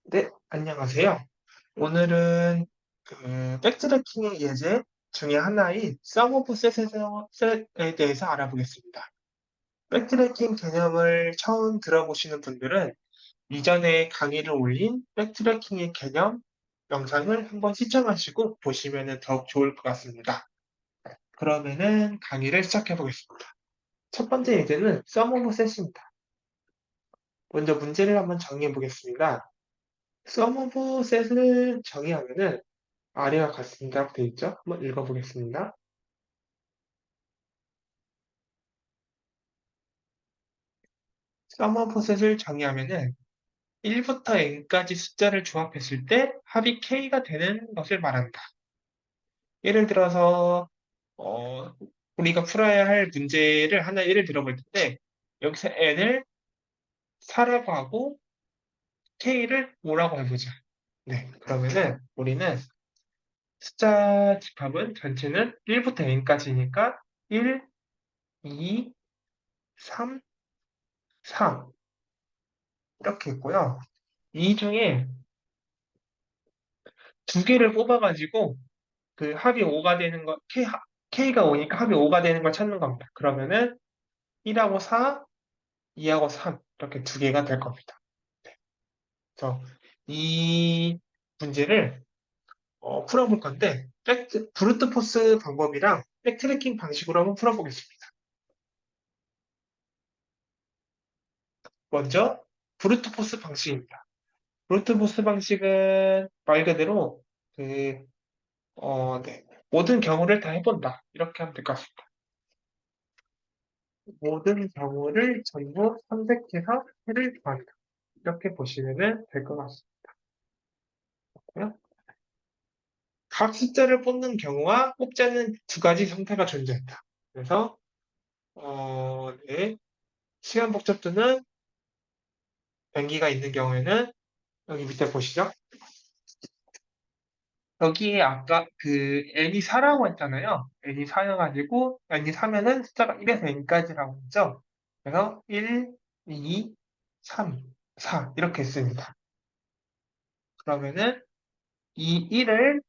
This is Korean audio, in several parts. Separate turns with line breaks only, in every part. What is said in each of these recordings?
네, 안녕하세요. 오늘은 그 백트래킹의 예제 중에 하나인 썸 오브 셋에 대해서 알아보겠습니다. 백트래킹 개념을 처음 들어보시는 분들은 이전에 강의를 올린 백트래킹의 개념 영상을 한번 시청하시고 보시면 더욱 좋을 것 같습니다. 그러면은 강의를 시작해 보겠습니다. 첫 번째 예제는 썸 오브 셋입니다. 먼저 문제를 한번 정리해 보겠습니다. 썸 오브 셋을 정의하면은 아래와 같습니다라고 되어 있죠? 한번 읽어보겠습니다. 서머 포셋을 정의하면은 1부터 n까지 숫자를 조합했을 때 합이 k가 되는 것을 말한다. 예를 들어서 어, 우리가 풀어야 할 문제를 하나 예를 들어볼 텐데 여기서 n을 4라고 하고 k를 5라고 해보자. 네, 그러면은 우리는 숫자 집합은 전체는 1부터 n까지니까 1, 2, 3, 4 이렇게 있고요. 이 중에 두 개를 뽑아가지고 그 합이 5가 되는 거, K가 5니까 합이 5가 되는 걸 찾는 겁니다. 그러면은 1하고 4, 2하고 3 이렇게 두 개가 될 겁니다. 그래서 이 문제를 풀어볼 건데 브루트 포스 방법이랑 백트래킹 방식으로 한번 풀어보겠습니다. 먼저 브루트 포스 방식입니다. 브루트 포스 방식은 말 그대로 그 네. 모든 경우를 다 해본다. 이렇게 하면 될 것 같습니다. 모든 경우를 전부 선택해서 해를 구한다. 이렇게 보시면 될 것 같고요. 각 숫자를 뽑는 경우와 뽑지 않는 두 가지 형태가 존재한다. 그래서 네. 시간 복잡도는 변기가 있는 경우에는 여기 밑에 보시죠. 여기에 아까 그 n이 4라고 했잖아요. n이 4여가지고 n이 4면은 숫자가 1에서 n까지라고 했죠. 그래서 1, 2, 3, 4 이렇게 했습니다. 그러면은 이 1을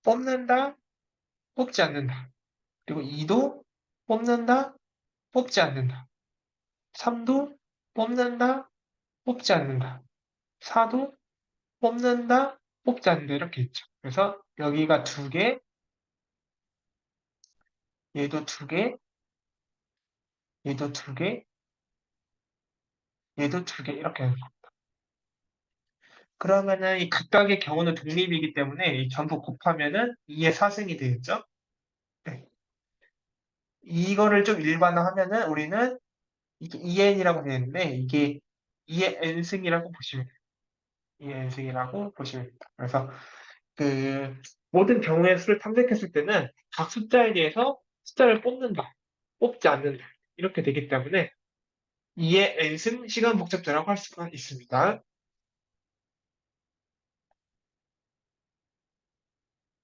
뽑는다, 뽑지 않는다. 그리고 2도 뽑는다, 뽑지 않는다. 3도 뽑는다, 뽑지 않는다. 4도 뽑는다, 뽑지 않는다. 이렇게 있죠. 그래서 여기가 두 개, 얘도 두 개, 얘도 두 개, 얘도 두 개. 이렇게 해요. 그러면은 이 각각의 경우는 독립이기 때문에 이 전부 곱하면은 2의 4승이 되겠죠? 네. 이거를 좀 일반화하면은 우리는 이게 2n이라고 되는데 이게 2의 n승이라고 보시면 돼요. 2의 n승이라고 보시면 됩니다. 그래서 그 모든 경우의 수를 탐색했을 때는 각 숫자에 대해서 숫자를 뽑는다, 뽑지 않는다 이렇게 되기 때문에 2의 n승 시간 복잡도라고 할 수가 있습니다.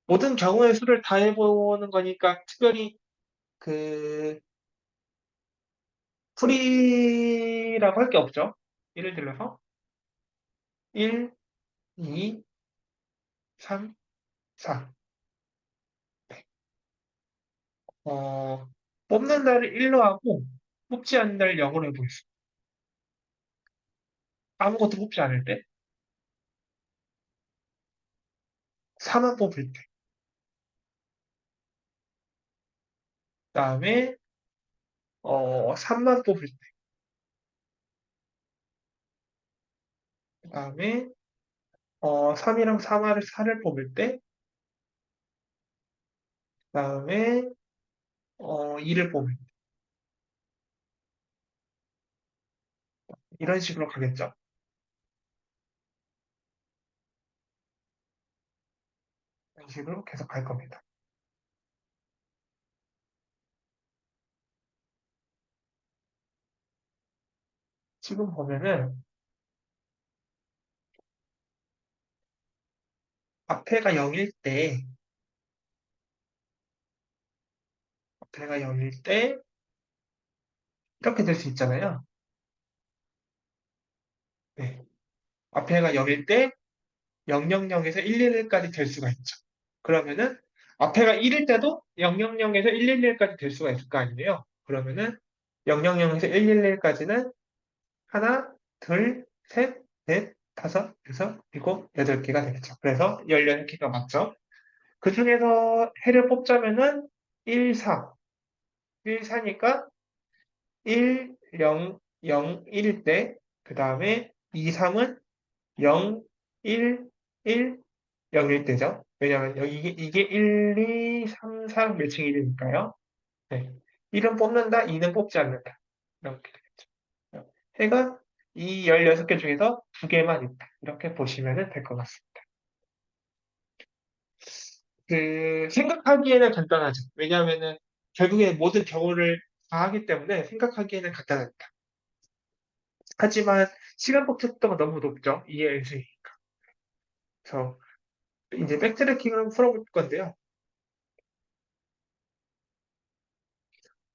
모든 경우의 수를 다 해보는 거니까 특별히 그 풀이라고 할 게 없죠. 예를 들어서 1, 2, 3, 4. 뽑는 날을 1로 하고 뽑지 않는 날을 0으로 해보겠습니다. 아무것도 뽑지 않을 때 4만 뽑을 때 그다음에 3만 뽑을 때 그다음에 3이랑 4를 뽑을 때 그다음에 2를 뽑을 때 이런 식으로 가겠죠. 이런 식으로 계속 갈 겁니다. 지금 보면은 앞에가 0일 때 앞에가 0일 때 이렇게 될 수 있잖아요. 네. 앞에가 0일 때 000에서 111까지 될 수가 있죠. 그러면은 앞에가 1일 때도 000에서 111까지 될 수가 있을 거 아니에요. 그러면은 000에서 111까지는 하나, 둘, 셋, 넷, 다섯, 여섯, 일곱, 여덟 개가 되겠죠. 그래서 16개가 맞죠. 그 중에서 해를 뽑자면은 1, 4. 1, 4니까 1, 0, 0, 1일 때, 그 다음에 2, 3은 0, 1, 1, 0일 때죠. 왜냐면 여기 이게 1, 2, 3, 4 매칭 1이니까요. 네. 1은 뽑는다, 2는 뽑지 않는다. 이렇게 되겠죠. 해가 이 16개 중에서 두 개만 있다. 이렇게 보시면 될 것 같습니다. 생각하기에는 간단하죠. 왜냐하면은 결국에 모든 경우를 다 하기 때문에 생각하기에는 간단합니다. 하지만 시간 복잡도가 너무 높죠. 이해해서. 그래서 이제 백트래킹을 풀어볼 건데요.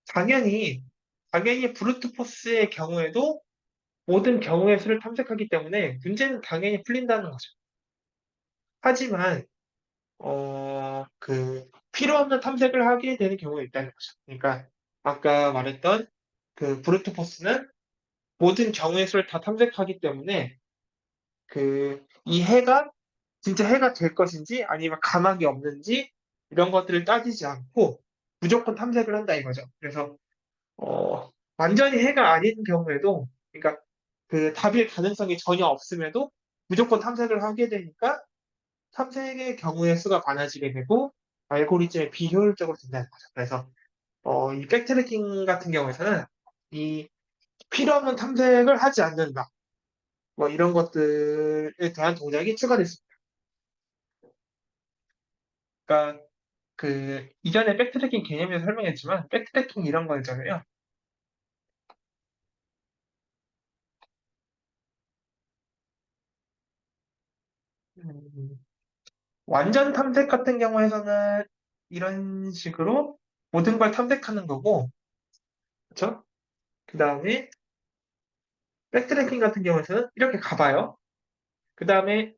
당연히, 당연히 브루트 포스의 경우에도 모든 경우의 수를 탐색하기 때문에 문제는 당연히 풀린다는 거죠. 하지만, 필요 없는 탐색을 하게 되는 경우가 있다는 거죠. 그러니까, 아까 말했던 브루트 포스는 모든 경우의 수를 다 탐색하기 때문에 이 해가 진짜 해가 될 것인지 아니면 가망이 없는지 이런 것들을 따지지 않고 무조건 탐색을 한다 이거죠. 그래서 완전히 해가 아닌 경우에도 그러니까 답일 가능성이 전혀 없음에도 무조건 탐색을 하게 되니까 탐색의 경우의 수가 많아지게 되고 알고리즘이 비효율적으로 된다는 거죠. 그래서 이 백트래킹 같은 경우에서는 이 필요 없는 탐색을 하지 않는다. 뭐 이런 것들에 대한 동작이 추가됐습니다. 그러니까 이전에 백트래킹 개념에서 설명했지만 백트래킹 이런 거 있잖아요. 음, 완전 탐색 같은 경우에서는 이런 식으로 모든 걸 탐색하는 거고, 그렇죠? 그 다음에 백트래킹 같은 경우에서는 이렇게 가봐요. 그 다음에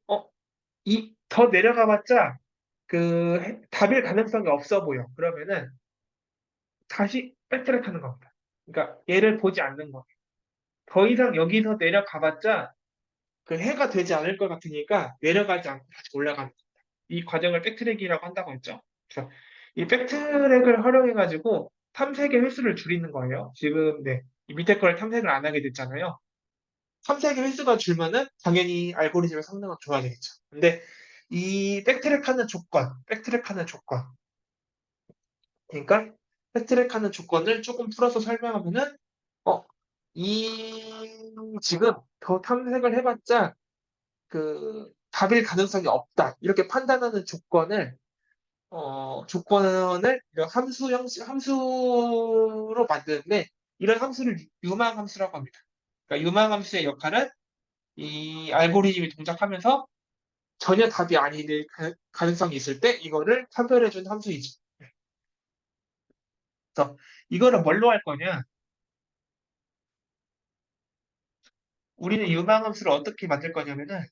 이 더 내려가봤자 답일 가능성이 없어 보여. 그러면은 다시 백트랙하는 겁니다. 그러니까 얘를 보지 않는 거. 더 이상 여기서 내려가봤자 해가 되지 않을 것 같으니까 내려가지 않고 다시 올라가는 이 과정을 백트랙이라고 한다고 했죠. 그래서 이 백트랙을 활용해가지고 탐색의 횟수를 줄이는 거예요. 지금 네, 이 밑에 걸 탐색을 안 하게 됐잖아요. 탐색의 횟수가 줄면은 당연히 알고리즘의 성능은 좋아지겠죠. 근데 이 백트랙하는 조건, 그러니까 백트랙하는 조건을 조금 풀어서 설명하면은 어, 지금 더 탐색을 해봤자 답일 가능성이 없다. 이렇게 판단하는 조건을 함수로 만드는데, 이런 함수를 유망함수라고 합니다. 그러니까 유망함수의 역할은 이 알고리즘이 동작하면서 전혀 답이 아닐 가능성이 있을 때 이거를 판별해준 함수이죠. 그래서 이거를 뭘로 할 거냐? 우리는 유망함수를 어떻게 만들 거냐면은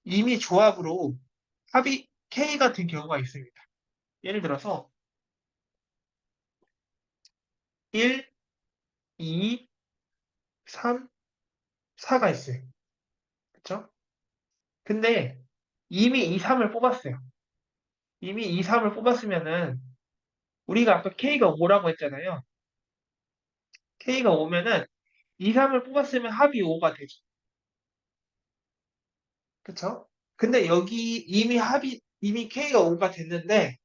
이미 조합으로 합이 K 같은 경우가 있습니다. 예를 들어서 1, 2, 3, 4가 있어요. 그쵸? 근데 이미 2, 3을 뽑았어요. 이미 2, 3을 뽑았으면은 우리가 아까 K가 5라고 했잖아요. K가 5면은 2, 3을 뽑았으면 합이 5가 되죠. 그쵸? 근데 여기 이미 K가 5가 됐는데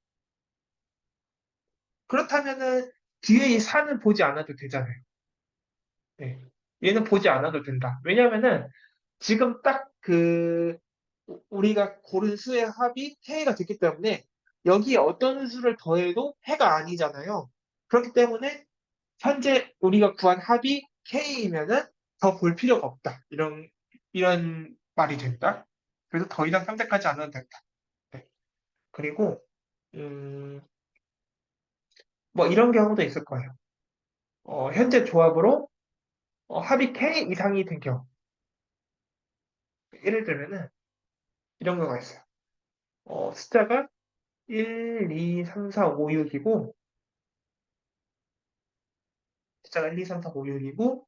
그렇다면은 뒤에 이 4는 보지 않아도 되잖아요. 네. 얘는 보지 않아도 된다. 왜냐면은 지금 딱 우리가 고른 수의 합이 K가 됐기 때문에 여기에 어떤 수를 더해도 해가 아니잖아요. 그렇기 때문에 현재 우리가 구한 합이 K이면은 더 볼 필요가 없다. 이런 말이 된다. 그래서 더 이상 탐색하지 않아도 된다. 네. 그리고, 음, 뭐 이런 경우도 있을 거예요. 현재 조합으로 합이 K 이상이 된 경우. 예를 들면은 이런 거가 있어요. 숫자가 1, 2, 3, 4, 5, 6이고, 숫자가 1, 2, 3, 4, 5, 6이고,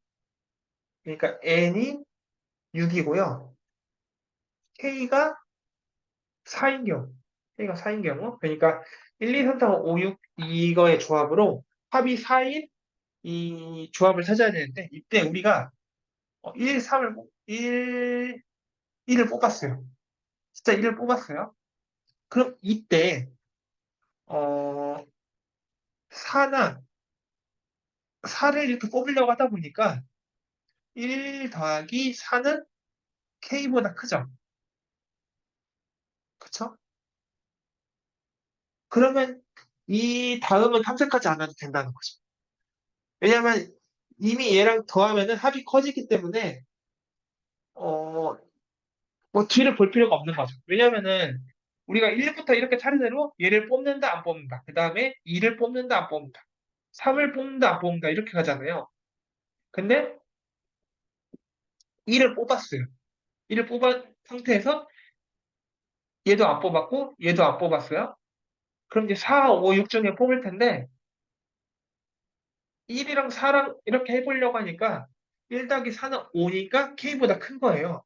그러니까 n이 6이고요. k가 4인 경우, k가 4인 경우, 그러니까 1, 2, 3, 4, 5, 6 이거의 조합으로 합이 4인 이 조합을 찾아야 되는데, 이때 우리가 1, 3을, 1을 뽑았어요. 숫자 1을 뽑았어요. 그럼 이때, 어, 4를 이렇게 뽑으려고 하다 보니까 1 더하기 4는 k보다 크죠? 그쵸? 그러면 이 다음은 탐색하지 않아도 된다는 거죠. 왜냐하면 이미 얘랑 더하면은 합이 커지기 때문에 어, 뭐 뒤를 볼 필요가 없는 거죠. 왜냐하면은 우리가 1부터 이렇게 차례대로 얘를 뽑는다 안 뽑는다. 그 다음에 2를 뽑는다 안 뽑는다. 3을 뽑는다 안 뽑는다 이렇게 가잖아요. 근데 2를 뽑았어요. 2를 뽑은 상태에서 얘도 안 뽑았고 얘도 안 뽑았어요. 그럼 이제 4, 5, 6 중에 뽑을 텐데 1이랑 4랑 이렇게 해보려고 하니까 1 더하기 4는 5니까 K보다 큰 거예요.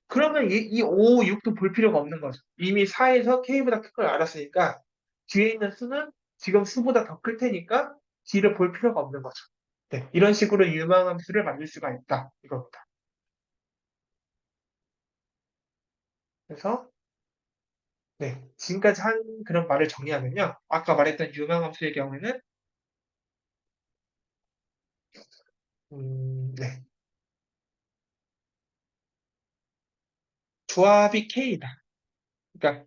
그러면 이 5, 6도 볼 필요가 없는 거죠. 이미 4에서 K보다 큰 걸 알았으니까 뒤에 있는 수는 지금 수보다 더 클 테니까 D를 볼 필요가 없는 거죠. 네, 이런 식으로 유망함수를 만들 수가 있다. 이겁니다. 그래서 네, 지금까지 한 그런 말을 정리하면요. 아까 말했던 유망함수의 경우에는 네, 조합이 K다. 그러니까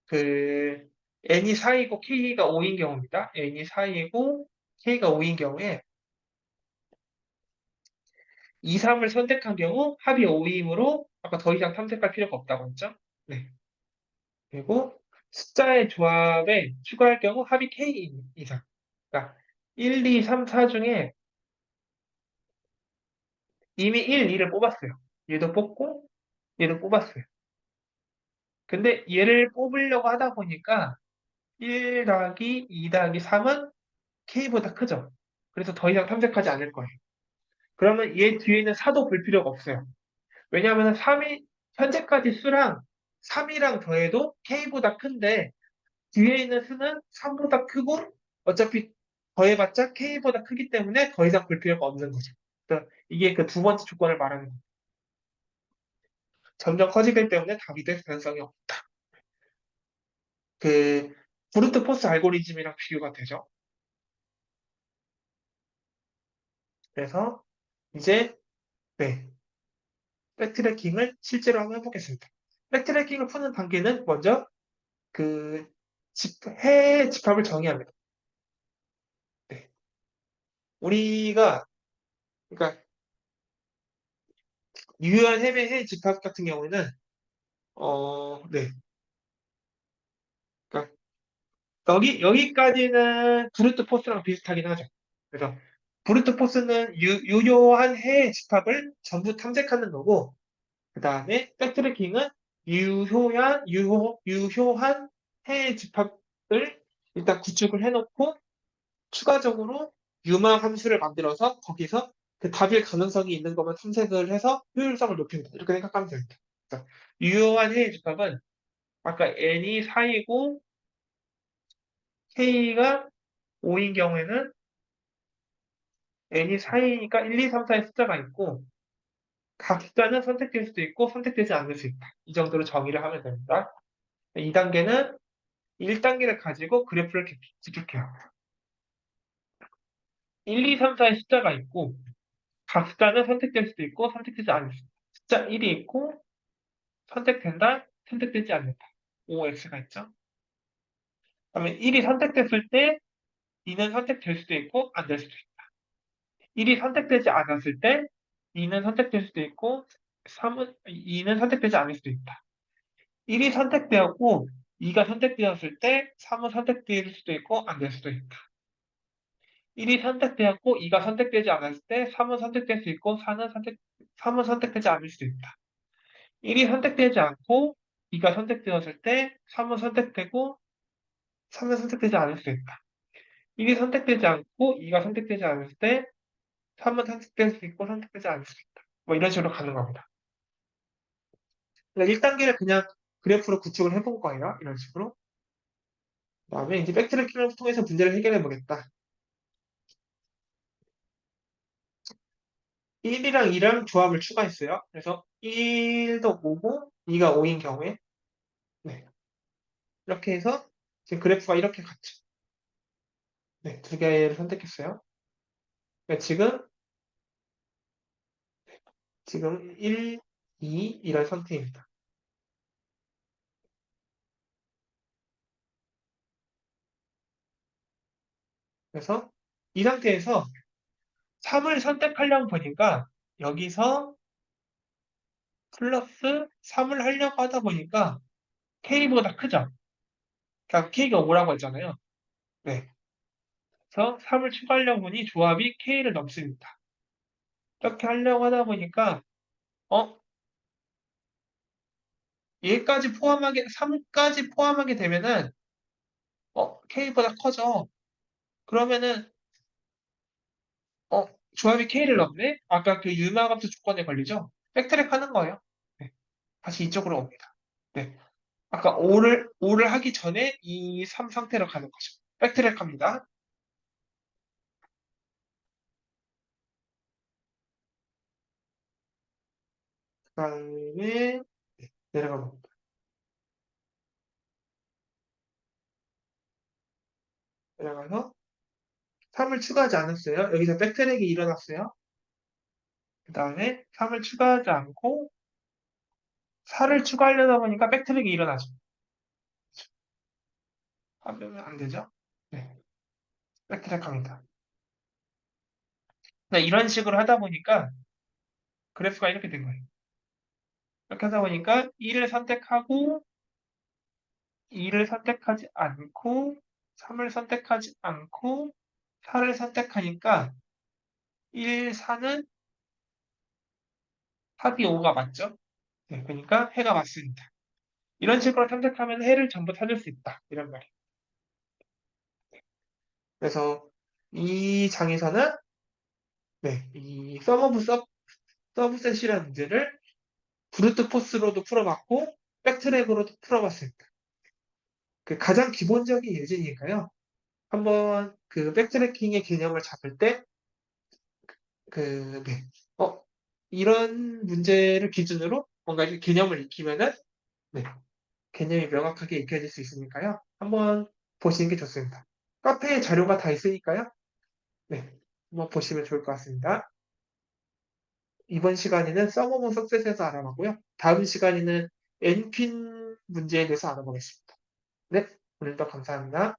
그 n이 4이고 k가 5인 경우입니다. n이 4이고 k가 5인 경우에 2, 3을 선택한 경우 합이 5이므로 아까 더 이상 탐색할 필요가 없다고 했죠. 네. 그리고 숫자의 조합에 추가할 경우 합이 k 이상. 그러니까 1, 2, 3, 4 중에 이미 1, 2를 뽑았어요. 얘도 뽑고 얘도 뽑았어요. 근데 얘를 뽑으려고 하다 보니까 1 더하기 2 더하기 3은 k보다 크죠. 그래서 더 이상 탐색하지 않을 거예요. 그러면 얘 뒤에 있는 4도 볼 필요가 없어요. 왜냐하면 3이, 현재까지 수랑 3이랑 더해도 K보다 큰데 뒤에 있는 수는 3보다 크고 어차피 더해봤자 K보다 크기 때문에 더 이상 볼 필요가 없는 거죠. 그러니까 이게 그 두 번째 조건을 말하는 거예요. 점점 커지기 때문에 답이 될 가능성이 없다. 그 브루트 포스 알고리즘이랑 비교가 되죠. 그래서 이제 네, 백트래킹을 실제로 한번 해보겠습니다. 백트래킹을 푸는 단계는 먼저 그 해 집합을 정의합니다. 네. 우리가 그러니까 유효한 해 집합 같은 경우에는 네. 그러니까 여기까지는 브루트 포스랑 비슷하긴 하죠. 그래서 브루트 포스는 유효한 해 집합을 전부 탐색하는 거고 그 다음에 백트래킹은 유효한 해 집합을 일단 구축을 해놓고 추가적으로 유마 함수를 만들어서 거기서 그 답일 가능성이 있는 것만 탐색을 해서 효율성을 높인다. 이렇게 생각하면 됩니다. 그래서 유효한 해의 집합은 아까 n이 4이고 k가 5인 경우에는 n이 4이니까 1, 2, 3, 4의 숫자가 있고 각 숫자는 선택될 수도 있고 선택되지 않을 수 있다. 이 정도로 정의를 하면 됩니다. 2단계는 1단계를 가지고 그래프를 구축해요. 1, 2, 3, 4의 숫자가 있고 각 숫자는 선택될 수도 있고 선택되지 않을 수 있다. 숫자 1이 있고 선택된다, 선택되지 않는다. OX가 있죠. 그다음에 1이 선택됐을 때 2는 선택될 수도 있고 안 될 수도 있다. 1이 선택되지 않았을 때 2는 선택될 수도 있고 2는 선택되지 않을 수도 있다. 1이 선택되었고 2가 선택되었을 때 3은 선택될 수도 있고 안 될 수도 있다. 1이 선택되었고 2가 선택되지 않았을 때 3은 선택될 수 있고 3은 선택되지 않을 수도 있다. 1이 선택되지 않고 2가 선택되었을 때 3은 선택되고 3은 선택되지 않을 수 있다. 1이 선택되지 않고 2가 선택되지 않을 때 3은 선택될 수 있고 선택되지 않을 수 있다. 뭐 이런 식으로 가는 겁니다. 그러니까 1단계를 그냥 그래프로 구축을 해본 거예요. 이런 식으로. 그다음에 이제 백트래킹을 통해서 문제를 해결해 보겠다. 1이랑 2랑 조합을 추가했어요. 그래서 1도 5고 2가 5인 경우에 네. 이렇게 해서 지금 그래프가 이렇게 같죠. 네, 두 개를 선택했어요. 그러니까 지금 1, 2 이런 상태입니다. 그래서 이 상태에서 3을 선택하려고 보니까 여기서 플러스 3을 하려고 하다 보니까 K보다 크죠? 그러니까 K가 5라고 했잖아요. 네. 그래서 3을 추가하려고 보니 조합이 K를 넘습니다. 이렇게 하려고 하다 보니까 어? 얘까지 포함하게 3까지 포함하게 되면은 K보다 커져. 그러면은 어, 조합이 K를 넘네? 아까 그 유마감수 조건에 걸리죠? 백트랙 하는 거예요. 네. 다시 이쪽으로 옵니다. 네. 아까 5를 하기 전에 이 3 상태로 가는 거죠. 백트랙 합니다. 그 다음에 내려가 봅니다. 내려가서 3을 추가하지 않았어요. 여기서 백트랙이 일어났어요. 그 다음에 3을 추가하지 않고 4를 추가하려다 보니까 백트랙이 일어나죠. 하면 안 되죠? 네. 백트랙 합니다. 네, 이런 식으로 하다 보니까 그래프가 이렇게 된 거예요. 이렇게 하다 보니까 1을 선택하고 2를 선택하지 않고 3을 선택하지 않고 4를 선택하니까 1, 4는 합이 5가 맞죠? 네, 그러니까 해가 맞습니다. 이런 식으로 탐색하면 해를 전부 찾을 수 있다. 이런 말이에요. 그래서 이 장에서는 네, 이 서브셋이라는 문제를 브루트 포스로도 풀어봤고 백트랙으로도 풀어봤습니다. 그 가장 기본적인 예제니까요. 한번 그 백트래킹의 개념을 잡을 때 네. 어, 이런 문제를 기준으로 뭔가 이렇게 개념을 익히면은, 네. 개념이 명확하게 익혀질 수 있으니까요. 한번 보시는 게 좋습니다. 카페에 자료가 다 있으니까요. 네. 한번 보시면 좋을 것 같습니다. 이번 시간에는 서머먼 석셋에서 알아봤고요. 다음 시간에는 엔퀸 문제에 대해서 알아보겠습니다. 네. 오늘도 감사합니다.